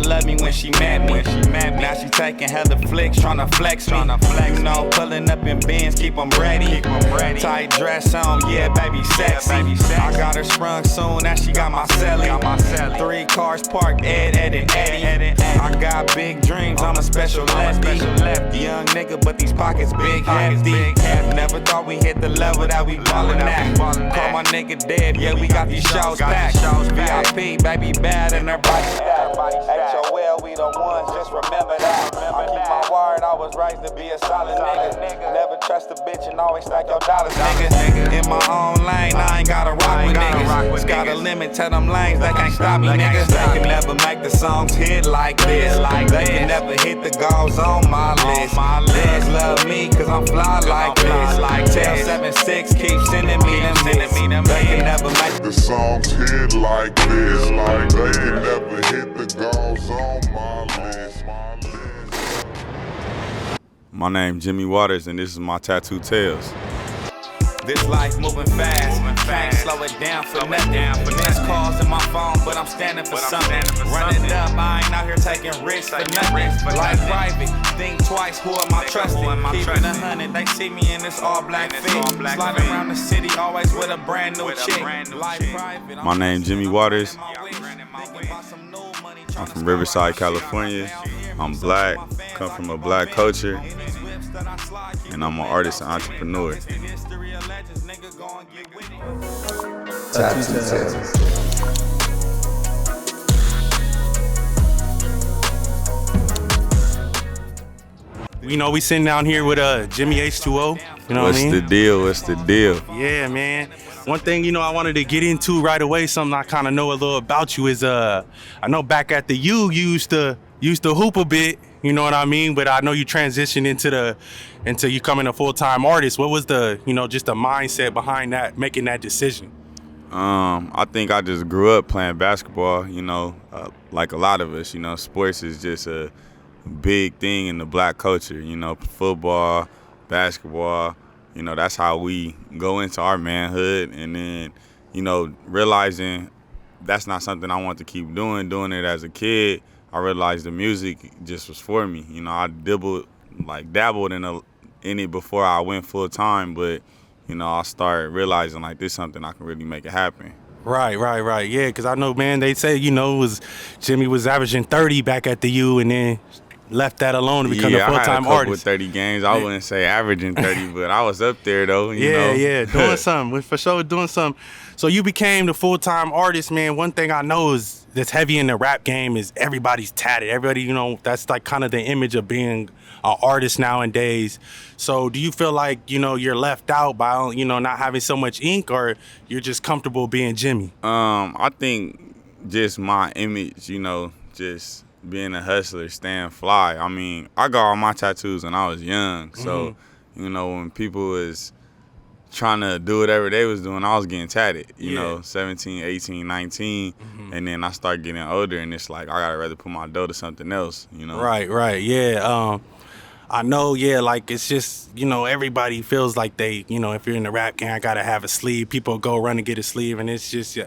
love me when she met me. Now she taking hella flicks, tryna flex me. You know, pulling up in Benz, keep 'em ready. Tight dress on, yeah, baby, sexy. I got her sprung soon, now she got my celly. 3 cars parked, Ed, and Eddie. I got big dreams, I'm a special lefty. Young nigga, but these pockets big, hefty. Never thought we hit the level that we ballin' at. Call my nigga dead, yeah, we got these shows packed. VIP, baby, bad and her body stacked. HOL, we the ones, just remember that. I keep my word, I was raised to be a solid nigga. Never trust a bitch and always stack your dollars, nigga. In my own lane, I ain't gotta rock with niggas. It's got a limit, tell them lanes, they can't stop me, niggas. They can never make the songs hit like this. They can never hit the goals on my list. Niggas love me, cause I'm fly like this. Tell 7-6, keep sending me them hits. They can never make the songs hit like this. They can never hit the goals on my list. My name Jimmy Waters, and this is my Tattoo Tales. This life moving fast, can't slow it down for nothing. Missed calls in my phone, but I'm standing for something. Run it up, I ain't out here taking risks for nothing. Life private, think twice, who am I trusting? Keeping 100, they see me in this all black fit. Sliding around the city, always with a brand new chick. Life private. My name Jimmy Waters. I'm from Riverside, California. I'm black, come from a black culture, and I'm an artist and entrepreneur. Tattoo Tales. You know, we sitting down here with Jimmy H2O. You know what I mean? What's the deal? Yeah, man. One thing, you know, I wanted to get into right away, something I kind of know a little about you is, I know back at the U, you used to hoop a bit, you know what I mean? But I know you transitioned into you becoming a full-time artist. What was the, you know, just the mindset behind that, making that decision? I think I just grew up playing basketball, you know, like a lot of us, you know, sports is just a big thing in the black culture, you know, football, basketball, you know, that's how we go into our manhood. And then, you know, realizing that's not something I want to keep doing it as a kid, I realized the music just was for me. You know, I dabbled in it before I went full time, but you know, I started realizing like this is something I can really make it happen. Right. Yeah, because I know, man, they say, you know, Jimmy was averaging 30 back at the U and then left that alone to become a full-time artist. I had a couple artist. 30 games. I wouldn't say averaging 30, but I was up there though. You know? Yeah, doing something. For sure, doing something. So you became the full-time artist, man. One thing I know is that's heavy in the rap game is everybody's tatted. Everybody, you know, that's like kind of the image of being an artist nowadays. So do you feel like, you know, you're left out by, you know, not having so much ink, or you're just comfortable being Jimmy? I think just my image, you know, just being a hustler, staying fly. I mean, I got all my tattoos when I was young. So, you know, when people was trying to do whatever they was doing, I was getting tatted, you know, 17, 18, 19. And then I started getting older, and it's like, I gotta rather put my dough to something else, you know? Right, yeah. I know, yeah, like it's just, you know, everybody feels like they, you know, if you're in the rap game, I gotta have a sleeve. People go run and get a sleeve, and it's just,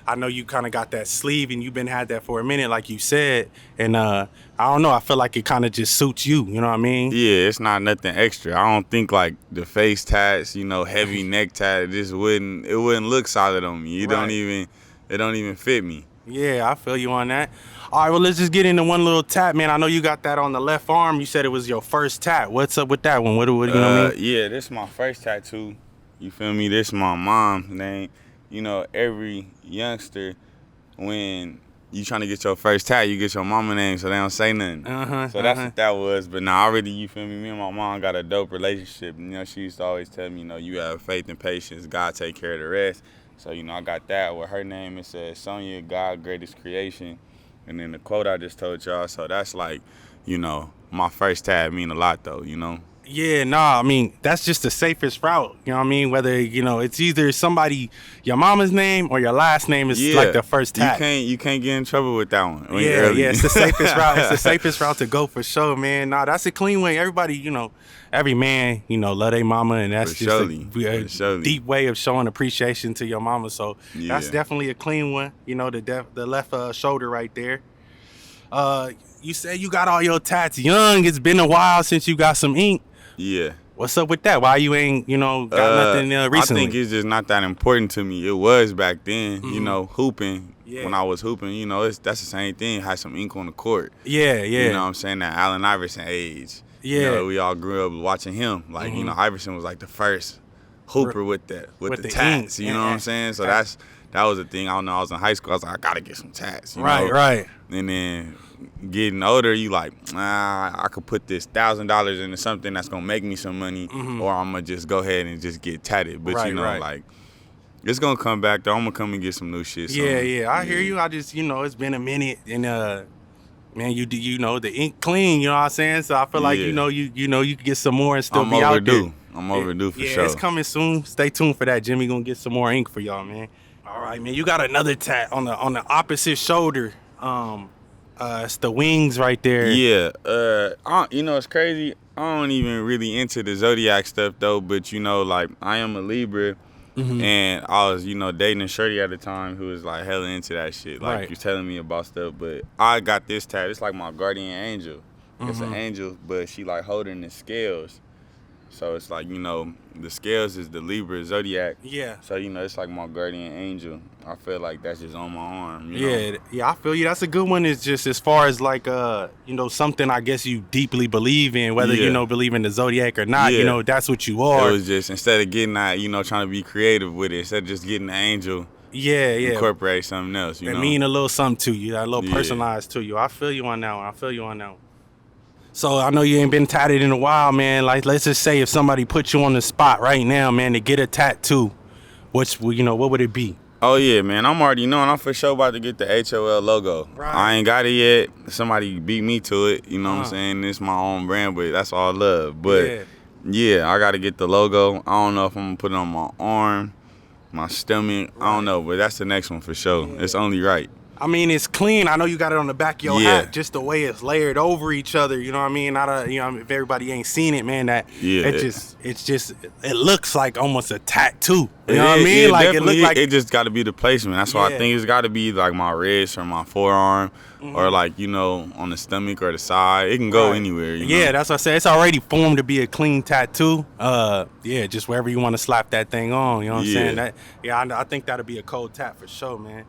I know you kind of got that sleeve, and you've been had that for a minute, like you said. And I don't know, I feel like it kind of just suits you, you know what I mean? Yeah, it's not nothing extra. I don't think like the face tats, you know, heavy neck tat, it wouldn't look solid on me. It don't even fit me. Yeah, I feel you on that. All right, well, let's just get into one little tat, man. I know you got that on the left arm. You said it was your first tat. What's up with that one? What you know what I mean? Yeah, this is my first tattoo. You feel me? This is my mom's name. You know, every youngster, when you trying to get your first tat, you get your mama name so they don't say nothing. So that's what that was. But now already, you feel me? Me and my mom got a dope relationship. You know, she used to always tell me, you know, you have faith and patience. God take care of the rest. So, you know, I got that. With her name, it says, Sonia, God, greatest creation. And then the quote I just told y'all, so that's like, you know, my first tat mean a lot though, you know? Yeah, nah, I mean, that's just the safest route, you know what I mean? Whether, you know, it's either somebody, your mama's name or your last name is like the first tat. You can't get in trouble with that one. Yeah, it's the safest route. It's the safest route to go for sure, man. Nah, that's a clean way. Everybody, you know, every man, you know, love their mama, and that's a deep way of showing appreciation to your mama. So that's definitely a clean one, you know, the left shoulder right there. You say you got all your tats young. It's been a while since you got some ink. Yeah. What's up with that? Why you ain't, got nothing recently? I think it's just not that important to me. It was back then, hooping. Yeah. When I was hooping, that's the same thing. Had some ink on the court. Yeah. You know what I'm saying? That Allen Iverson age. Yeah. We all grew up watching him. Like, Iverson was like the first hooper with the tats. ink. You know what I'm saying? So that was the thing. I don't know. I was in high school. I was like, I gotta get some tats. Right. And then getting older, you like, I could put this $1,000 into something that's gonna make me some money, or I'm gonna just go ahead and just get tatted. But like, it's gonna come back though. I'm gonna come and get some new shit. Yeah. I hear you. I just, it's been a minute, and man, you the ink clean. You know what I'm saying? So I feel like you could get some more and still be out there. I'm overdue for sure. Yeah, it's coming soon. Stay tuned for that. Jimmy gonna get some more ink for y'all, man. All right, man. You got another tat on the opposite shoulder. It's the wings right there. Yeah. It's crazy. I don't even really into the zodiac stuff though, but like I am a Libra, and I was dating a shorty at the time who was like hella into that shit. Like you're telling me about stuff, but I got this tat. It's like my guardian angel. It's an angel, but she like holding the scales. So it's like, the scales is the Libra zodiac. Yeah. So, it's like my guardian angel. I feel like that's just on my arm. Yeah, I feel you. That's a good one. It's just as far as like, something I guess you deeply believe in, whether, believe in the zodiac or not, that's what you are. It was just, instead of getting that, trying to be creative with it, instead of just getting the angel, incorporate something else, It mean a little something to you, a little personalized to you. I feel you on that one. So I know you ain't been tatted in a while, man. Like, let's just say if somebody put you on the spot right now, man, to get a tattoo, what would it be? Oh, yeah, man. I'm already knowing. I'm for sure about to get the HOL logo. Right. I ain't got it yet. Somebody beat me to it. You know what I'm saying? It's my own brand, but that's all love. But, yeah, I got to get the logo. I don't know if I'm going to put it on my arm, my stomach. I don't know, but that's the next one for sure. Yeah. It's only right. I mean, it's clean. I know you got it on the back of your hat, just the way it's layered over each other. You know what I mean? If everybody ain't seen it, man, it looks like almost a tattoo. You know what I mean? Like it just got to be the placement. That's why I think it's got to be like my wrist or my forearm, or like on the stomach or the side. It can go anywhere. Yeah, that's what I said. It's already formed to be a clean tattoo. Just wherever you want to slap that thing on. You know what I'm saying? I think that'll be a cold tat for sure, man.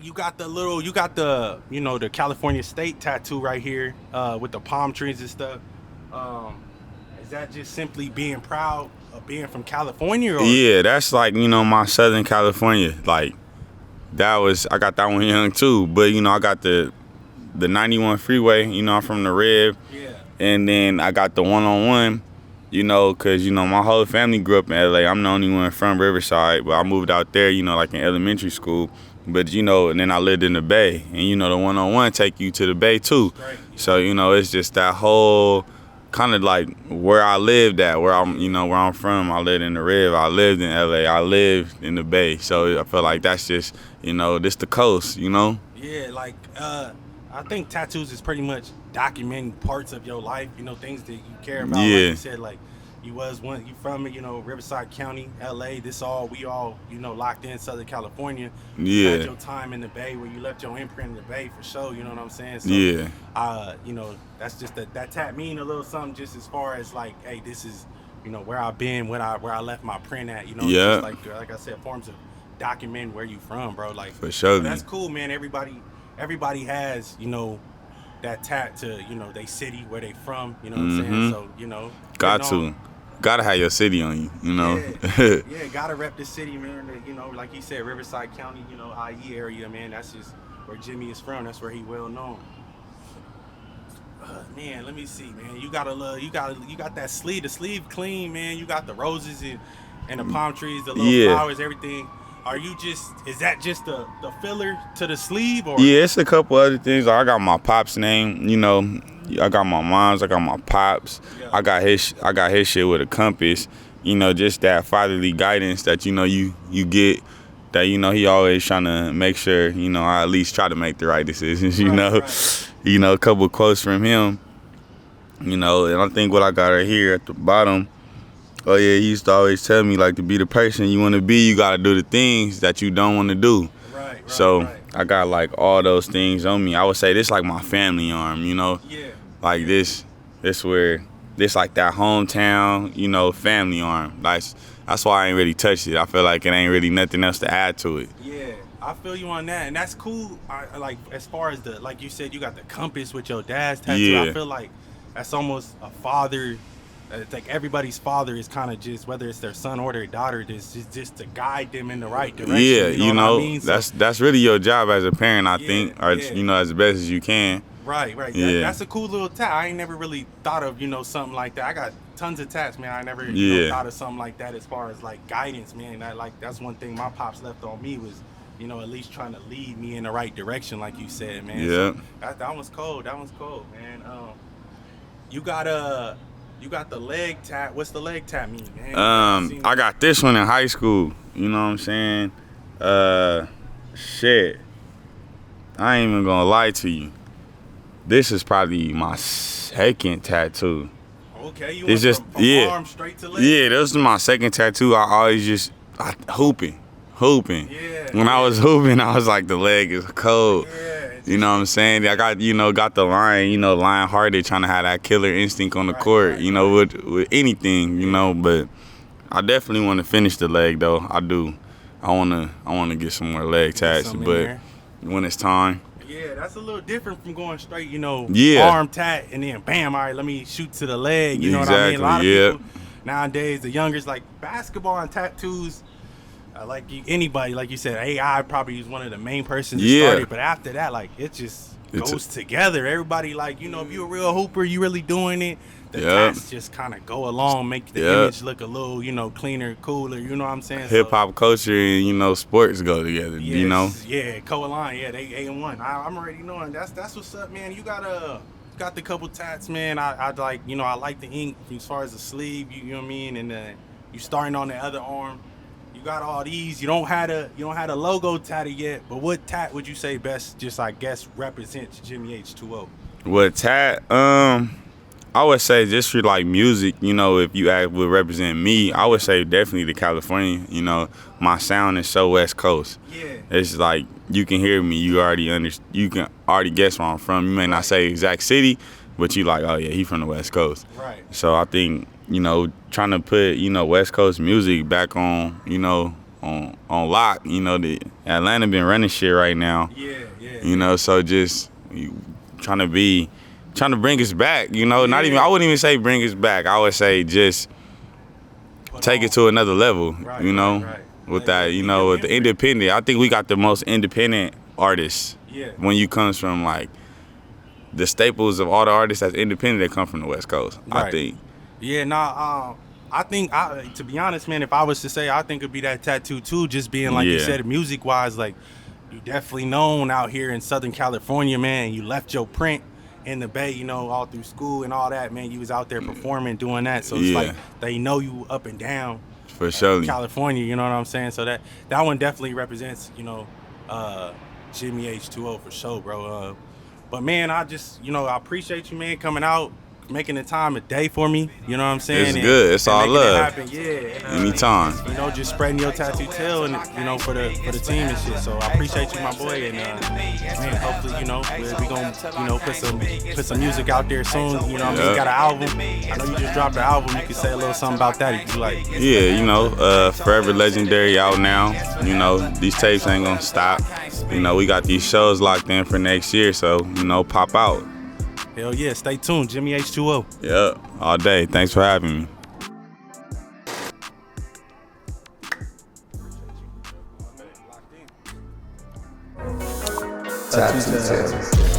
You got the California state tattoo right here with the palm trees and stuff. Is that just simply being proud of being from California? Or? Yeah, that's like, my Southern California. Like, I got that one young too. But, I got the 91 freeway, I'm from the Rib. Yeah. And then I got the 101, because, my whole family grew up in LA. I'm the only one from Riverside, but I moved out there, like in elementary school. But, and then I lived in the Bay. And, the 101 take you to the Bay, too. Right. So, it's just that whole kind of like where I lived at, where I'm from. I lived in the Rib. I lived in L.A. I lived in the Bay. So I feel like that's just, this the coast, Yeah, like, I think tattoos is pretty much documenting parts of your life, things that you care about. Yeah. Like you said, like, you from, Riverside County, LA. We all, locked in Southern California. You had your time in the Bay where you left your imprint in the Bay for sure, you know what I'm saying? So, that's just that tat mean a little something just as far as like, hey, this is, where I've been, where I left my print at, just like I said, forms of documenting where you from, bro. Like, for sure. That's cool, man. Everybody has, that tat to, they city where they from, you know what I'm saying? So, Gotta have your city on you, Yeah, gotta rep the city, man. Like he said, Riverside County, IE area, man. That's just where Jimmy is from. That's where he well known. Man, let me see, man. You got that sleeve. The sleeve clean, man. You got the roses and the palm trees, the little flowers, everything. Is that just the filler to the sleeve? Or? Yeah, it's a couple other things. I got my pop's name, I got my mom's, I got my pop's. Yeah. I got his shit with a compass. Just that fatherly guidance that you get, that he always trying to make sure, I at least try to make the right decisions, Right. A couple quotes from him. And I think what I got right here at the bottom, oh yeah, he used to always tell me, like, to be the person you want to be, you got to do the things that you don't want to do. Right. So I got like all those things on me. I would say this like my family arm, you know? Yeah. Like this like that hometown, you know, family arm. That's why I ain't really touched it. I feel like it ain't really nothing else to add to it. Yeah, I feel you on that, and that's cool. I like as far as like you said, you got the compass with your dad's tattoo. Yeah. I feel like that's almost a father. It's like everybody's father is kind of just, whether it's their son or their daughter, just to guide them in the right direction. Yeah, you know what I mean? that's really your job as a parent, I think, or yeah. you know, as best as you can. Right. Yeah. That's a cool little tat. I ain't never really thought of, you know, something like that. I got tons of tats, man. I never thought of something like that as far as like guidance, man. That's one thing my pops left on me was, you know, at least trying to lead me in the right direction, like you said, man. Yeah. So that one's cold. That one's cold, man. You got the leg tat. What's the leg tat mean, man? I got this one in high school. You know what I'm saying? Shit. I ain't even gonna lie to you. This is probably my second tattoo. Okay, you it's went just from arm straight to leg? Yeah, this is my second tattoo. I always hooping. Yeah. When I was hooping, I was like, the leg is cold. Yeah. You know what I'm saying? I got the lion hearted, trying to have that killer instinct on the court, you know, with anything, you know, but I definitely want to finish the leg though. I do. I wanna get some more leg tats, but when it's time. Yeah, that's a little different from going straight, you know, Yeah. arm tat and then bam, all right, let me shoot to the leg. You know what I mean? A lot of Exactly, people nowadays, the youngers, like basketball and tattoos, anybody, like you said, AI probably is one of the main persons that started, but after that, like, it just goes together. Everybody, like, you know, if you're a real hooper, you really doing it, the tats just kind of go along, make the image look a little, you know, cleaner, cooler, you know what I'm saying? Hip hop culture and, you know, sports go together, you know? Yeah, co-align, yeah, they A1. I'm already knowing. That's what's up, man. You got the couple tats, man. I like, you know, I like the ink as far as the sleeve, you know what I mean? And you starting on the other arm. You got all these. You don't have a logo tatted yet, but what tat would you say best just, I guess, represents Jimmy H2O? What tat? I would say just for like music, you know, if you would represent me, I would say definitely the California. You know, my sound is so West Coast. Yeah. It's like you can hear me, you can already guess where I'm from. You may not say exact city, but you like, oh yeah, he from the West Coast. Right. So I think, you know, trying to put, you know, West Coast music back on, you know, on lock. You know, the Atlanta been running shit right now. Yeah. You know, so just trying to bring us back, you know. I wouldn't even say bring us back. I would say just take it to another level, you know, with that, you know, with the independent. I think we got the most independent artists. Yeah. When you comes from like the staples of all the artists that's independent, they come from the West Coast. Right. I think. Yeah, I think, to be honest, man, if I was to say, I think it'd be that tattoo too, just being like you said, music wise, like you definitely known out here in Southern California, man. You left your print in the Bay, you know, all through school and all that, man. You was out there performing, doing that. So it's like they know you up and down. For sure. California, you know what I'm saying? So that one definitely represents, you know, Jimmy H2O for sure, bro. But man, I just, you know, I appreciate you, man, coming out, making the time a day for me. You know what I'm saying? It's good. It's all love. Anytime. You know, just spreading your tattoo tail and, you know, for the team and shit. So I appreciate you, my boy. And man, hopefully, you know, we gonna, you know, put some music out there soon. You know what I mean? You got an album. I know you just dropped an album. You can say a little something about that if you like. Yeah, you know, Forever Legendary out now. You know, these tapes ain't gonna stop. You know, we got these shows locked in for next year, so, you know, pop out. Hell yeah, stay tuned. Jimmy H2O. Yep, all day. Thanks for having me. Tattoo Tales.